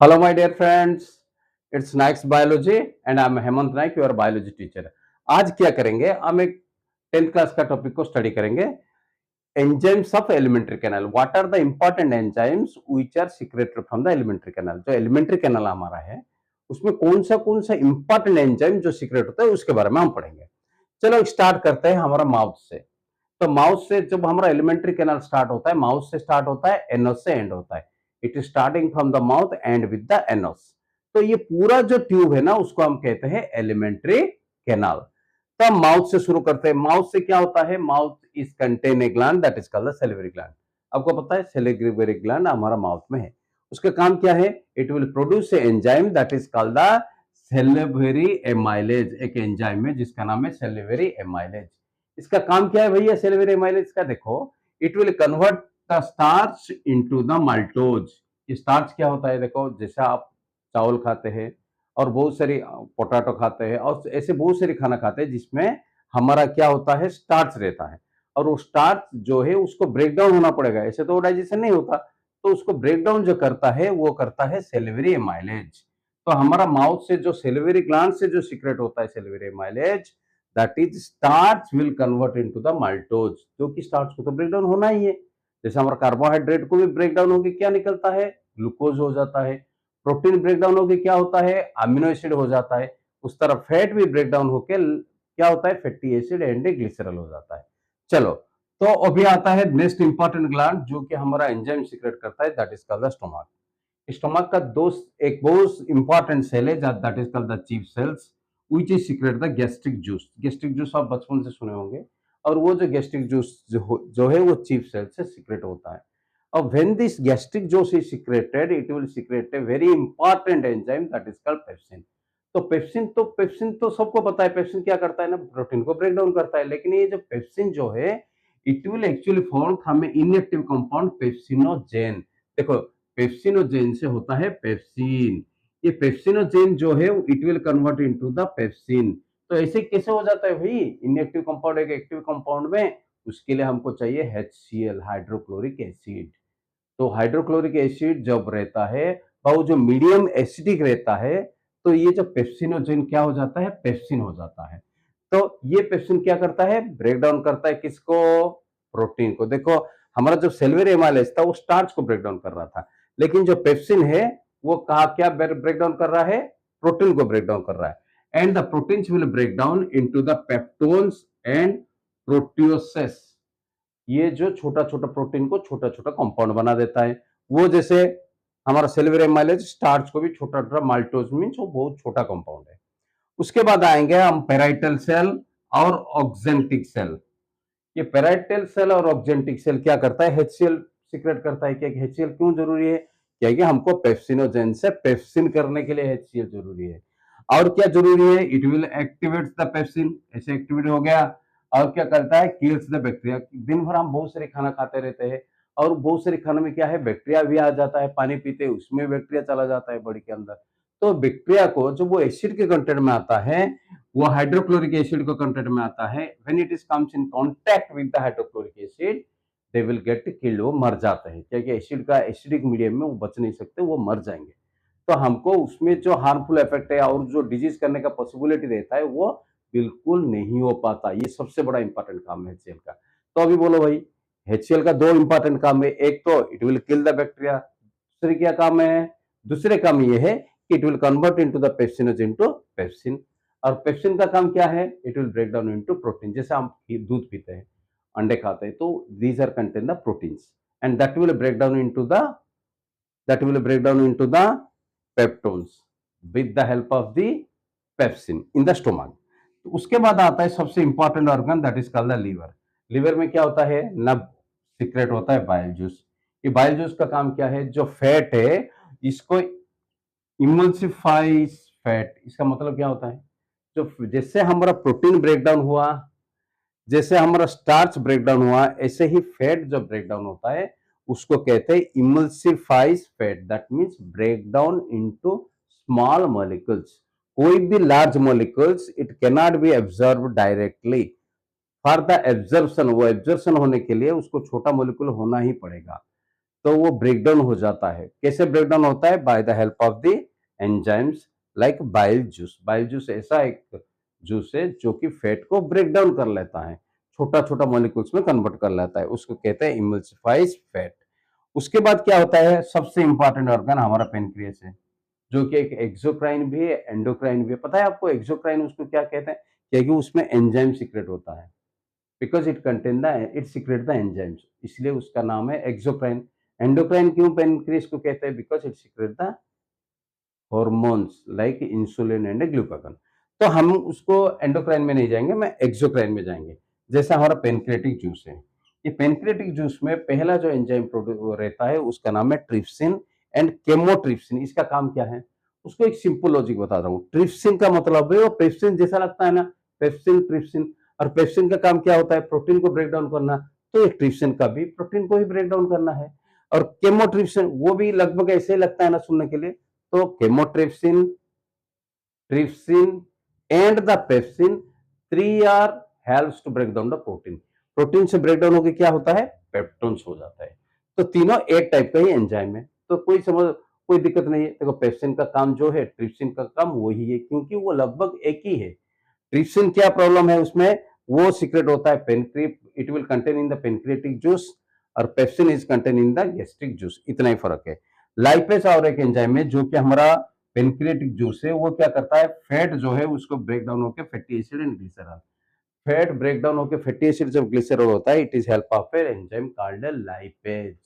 Hello, my dear friends. It's Naik's Biology and I'm Hemant Naik, your biology teacher. आज क्या करेंगे? हम एक 10th क्लास का टॉपिक को स्टडी करेंगे. Enzymes of alimentary canal. What are the important enzymes which are secreted from the alimentary canal. जो alimentary canal हमारा है उसमें कौन सा इंपॉर्टेंट एंजाइम जो सीक्रेट होता है उसके बारे में हम पढ़ेंगे. चलो स्टार्ट करते हैं हमारा माउथ से. तो माउथ से जब हमारा एलिमेंट्री कैनाल स्टार्ट होता है, माउथ से स्टार्ट होता है, एनोस से एंड होता है. It is starting from the mouth and with the Enos. तो ये पूरा जो ट्यूब है ना उसको हम कहते हैं एलिमेंट्री कैनाल. तो हम माउथ से शुरू करते हैं. माउथ से क्या होता है? Mouth is contain a gland that is called the salivary gland. आपको पता है सैलिवरी ग्लैंड हमारा माउथ में है. उसका काम क्या है? It will produce a enzyme that is called the salivary amylase. एक एंजाइम है जिसका नाम है सैलिवरी एमाइलेज. इसका काम क्या है भैया सैलिवरी एमाइलेज का? देखो, it will convert the starch into the maltose. ये स्टार्च क्या होता है? देखो, जैसे आप चावल खाते हैं और बहुत सारी पोटैटो खाते हैं और ऐसे बहुत सारी खाना खाते हैं जिसमें हमारा क्या होता है? स्टार्च रहता है. और वो स्टार्च जो है उसको ब्रेक डाउन होना पड़ेगा, ऐसे तो डाइजेशन नहीं होता. तो उसको ब्रेक डाउन जो करता है वो करता है सैलिवरी एमाइलेज. तो हमारा माउथ से जो सैलिवरी ग्लैंड से जो सीक्रेट होता है salivary amylase, that is starch will convert into the maltose. जो कि स्टार्च को तो ब्रेक डाउन होना ही है. जैसे हमारा कार्बोहाइड्रेट को भी ब्रेक डाउन होकर क्या निकलता है? ग्लूकोज हो जाता है. प्रोटीन ब्रेक डाउन होकर क्या होता है? अमीनो एसिड हो जाता है. उस तरह फैट भी ब्रेक डाउन होकर क्या होता है? फैटी एसिड एंड ग्लिसरॉल हो जाता है. चलो, तो अभी आता है नेक्स्ट इंपॉर्टेंट ग्लैंड जो कि हमारा एंजाइम सीक्रेट करता है, that is called the stomach. Stomach का एक बहुत इंपॉर्टेंट सेल है that is called the chief cells which is secrete the gastric juice. Gastric juice आप बचपन से सुने होंगे. और वो जो गैस्ट्रिक जूस जो है वो चीफ सेल से सीक्रेट होता है. और when this gastric juice is secreted it will secret a very important enzyme that is called pepsin. तो पेप्सिन तो सबको पता है. पेप्सिन क्या करता है ना? प्रोटीन को ब्रेक डाउन करता है. लेकिन ये जो पेप्सिन जो है it will actually form from inactive compound pepsinogen. देखो, पेप्सिनोजेन से होता है पेप्सिन. ये पेप्सिनोजेन जो है it will convert into the pepsin. तो ऐसे कैसे हो जाता है भाई? इनएक्टिव कंपाउंड एक एक्टिव कंपाउंड में. उसके लिए हमको चाहिए HCl, हाइड्रोक्लोरिक एसिड. तो हाइड्रोक्लोरिक एसिड जब रहता है वो जो मीडियम एसिडिक रहता है तो ये जो पेप्सिनोजेन क्या हो जाता है? पेप्सिन हो जाता है. तो ये पेप्सिन क्या करता है? ब्रेक डाउन करता है किसको? प्रोटीन को. देखो, हमारा जो सैलिवरी एमाइलेज था वो स्टार्च को ब्रेक डाउन कर रहा था. लेकिन जो पेप्सिन है वो कहा क्या ब्रेक डाउन कर रहा है? प्रोटीन को ब्रेक डाउन कर रहा है. And the proteins will break down into the peptones and proteoses. ये जो छोटा छोटा प्रोटीन को छोटा छोटा कंपाउंड बना देता है. वो जैसे हमारा सैलिवरी एमाइलेज स्टार्च को भी छोटा छोटा माल्टोज मीन्स वो बहुत छोटा कंपाउंड है. उसके बाद आएंगे हम पेराइटल सेल और ऑक्जेंटिक सेल. ये पेराइटल सेल और ऑक्जेंटिक सेल क्या करता है? HCl सीक्रेट करता है. क्या HCl क्यों जरूरी है? क्योंकि हमको पेप्सिनोजेन से पेप्सिन करने के लिए HCl जरूरी है. और क्या जरूरी है? It will activate the pepsin. ऐसे एक्टिवेट हो गया. और क्या करता है? Kills the bacteria. दिन भर हम बहुत सारे खाना खाते रहते हैं और बहुत सारे खाने में क्या है? बैक्टीरिया भी आ जाता है. पानी पीते उसमें बैक्टीरिया चला जाता है बॉडी के अंदर. तो बैक्टीरिया को जब वो एसिड के कंटेंट में आता है, वो हाइड्रोक्लोरिक एसिड को कंटेंट में आता है. When it is comes in contact with the hydrochloric acid they will get killed. वो मर जाते हैं क्योंकि एसिड का एसिडिक मीडियम में वो बच नहीं सकते, वो मर जाएंगे. तो हमको उसमें जो हार्मफुल इफेक्ट है और जो डिजीज करने का पॉसिबिलिटी रहता है वो बिल्कुल नहीं हो पाता. ये सबसे बड़ा इंपॉर्टेंट काम है HCl का. तो अभी बोलो भाई, HCl का दो इंपॉर्टेंट काम है. एक तो it will kill the bacteria. दूसरे क्या काम है? दूसरे काम ये है कि it will convert into the pepsinogen to pepsin. और पेप्सिन का काम क्या है? It will break down into protein. जैसे हम दूध पीते हैं, अंडे खाते हैं, तो these are contain the proteins and that will break down into the peptones with the help of the pepsin in the stomach. तो उसके बाद आता है सबसे important organ that is called the liver. Liver में क्या होता है? नब सीक्रेट होता है बाइल जूस. ये बाइल जूस का काम क्या है? जो फैट है इसको इमल्सिफाइज फैट. इसका मतलब क्या होता है? जो जैसे हमारा प्रोटीन ब्रेकडाउन हुआ, जैसे हमारा स्टार्च ब्रेकडाउन हुआ, ऐसे ही फैट जो ब्रेकडाउन होता है उसको कहते हैं emulsifies fat. That means breakdown into small molecules. कोई भी large molecules it cannot be absorb directly. For the absorption, वो एब्जॉर्प्शन होने के लिए उसको छोटा मॉलिक्यूल होना ही पड़ेगा. तो वो ब्रेक डाउन हो जाता है। कैसे ब्रेक डाउन होता है? By the help of the enzymes like bile juice. Bile juice ऐसा एक जूस है जो कि फैट को ब्रेक डाउन कर लेता है, छोटा छोटा मॉलिक्यूल्स में कन्वर्ट कर लेता है, उसको कहते हैं इमल्सिफाइज फैट। उसके बाद क्या होता है? सबसे इंपॉर्टेंट ऑर्गन हमारा पेनक्रियास है, जो कि एक एक्सोक्राइन भी है, एंडोक्राइन भी है। पता है आपको एक्सोक्राइन उसको क्या कहते हैं? क्योंकि उसमें एंजाइम सीक्रेट होता है, because it secret the enzymes, इसलिए उसका नाम है एक्सोक्राइन। एंडोक्राइन क्यों पेनक्रियास को कहते हैं? Because it secret the hormones like insulin and glucagon. तो हम उसको एंडोक्राइन में नहीं जाएंगे, मैं एक्सोक्राइन में जाएंगे। जैसे हमारा पेनक्रियाटिक जूस है, ये पेनक्रियाटिक जूस में पहला जो एंजाइम प्रोड्यूस रहता है उसका नाम है ट्रिप्सिन एंड केमोट्रिप्सिन। इसका काम क्या है? उसको एक सिंपल लॉजिक बता रहा हूँ। ट्रिप्सिन का मतलब है, वो पेप्सिन जैसा लगता है ना, पेप्सिन ट्रिप्सिन। और पेप्सिन का काम क्या होता है? प्रोटीन को ब्रेक डाउन करना। तो एक ट्रिप्सिन का भी प्रोटीन को ही ब्रेक डाउन करना है। और केमोट्रिप्सिन वो भी लगभग ऐसे ही लगता है ना सुनने के लिए। तो केमोट्रिप्सिन, trypsin and the pepsin, three are helps to break down the protein. Protein से ब्रेक डाउन होकर क्या होता है? पेप्टोन्स हो जाता है। तो तीनों एक टाइप का ही एंजाइम है, तो कोई दिक्कत नहीं है। देखो पेप्सिन का काम जो है, ट्रिप्सिन का काम वही है, क्योंकि वो लगभग एक ही है। ट्रिप्सिन क्या प्रॉब्लम है उसमें? वो सीक्रेट होता है it will contain in the pancreatic juice, और pepsin is contain in the gastric juice, इतना ही फर्क है। लाइपेज और एक एंजाइम है जो कि हमारा पेनक्रियाटिक जूस है, वो क्या करता है? फैट जो है उसको ब्रेक डाउन होकर fatty acid and glycerol, fat break down होकर फैटी एसिड जब ग्लिसरॉल होता है, it is help of a enzyme called lipase.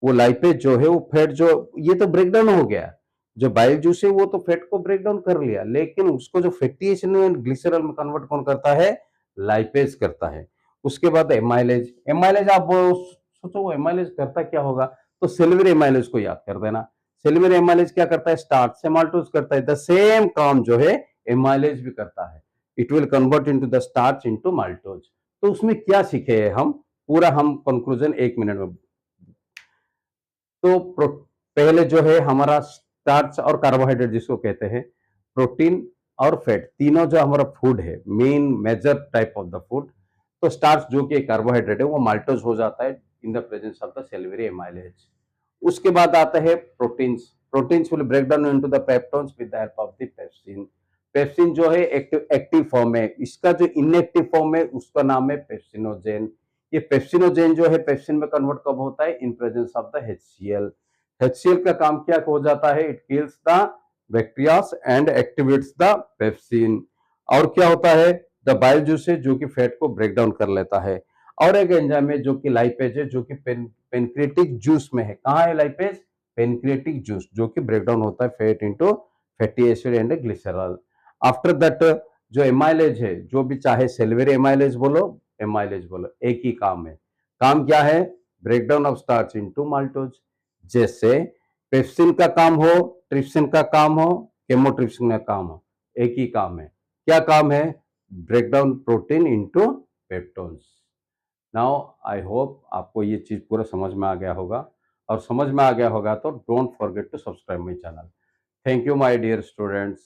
वो लाइपेज जो है वो फैट जो, ये तो ब्रेक डाउन हो गया, जो बाइल जूस है वो तो फैट को ब्रेक डाउन कर लिया, लेकिन उसको जो फैटी एसिड एंड ग्लिसरॉल में कन्वर्ट कौन करता है? लाइपेज करता है। उसके बाद एमाइलेज। एमाइलेज आप सोचो वो एमाइलेज करता क्या होगा? तो सिल्वर एमाइलेज को याद कर देना। सिल्वर एमाइलेज क्या करता है? स्टार्च से माल्टोज करता है। द सेम काम जो है एमाइलेज भी करता है, it will convert into the starch into maltose. तो उसमें क्या सीखे हैं हम? पूरा हम कंक्लूजन 1 मिनट में। तो पहले जो है हमारा स्टार्च और कार्बोहाइड्रेट जिसको कहते हैं, प्रोटीन और फैट, तीनों जो हमारा फूड है, main major type of the food. तो स्टार्च जो कि कार्बोहाइड्रेट है वो माल्टोज हो जाता है in the presence of the cellular amylase. उसके बाद आता है proteins. Proteins will break down into the peptones with the help of the pepsin. Pepsin जो है एक्टिव फॉर्म है, इसका जो इनएक्टिव फॉर्म है उसका नाम है पेप्सिनोजेन। ये पेप्सिनोजेन जो है पेप्सिन में कन्वर्ट कब होता है? In presence of the HCl। HCl का काम क्या हो जाता है? It kills the bacterias and activates the pepsin. और क्या होता है? द बाइल जूस है जो कि फैट को ब्रेक डाउन कर लेता है। और एक एंजाइम है जो कि लाइपेज है, जो कि पेनक्रियाटिक जूस में है। कहाँ है लाइपेज? पेनक्रियाटिक जूस, जो कि ब्रेक डाउन होता है fat into fatty acid and glycerol. After that जो एमाइलेज है, जो भी चाहे सिल्वर एमाइलेज बोलो, एमाइलेज बोलो, एक ही काम है। काम क्या है? Breakdown of starch into maltose. जैसे पेप्सिन का काम हो, ट्रिप्सिन का काम हो, केमोट्रिप्सिन का काम हो, एक ही काम है। क्या काम है? Breakdown protein into peptones. Now I hope आपको ये चीज पूरा समझ में आ गया होगा, और समझ में आ गया होगा तो don't forget to subscribe my channel. Thank you my dear students.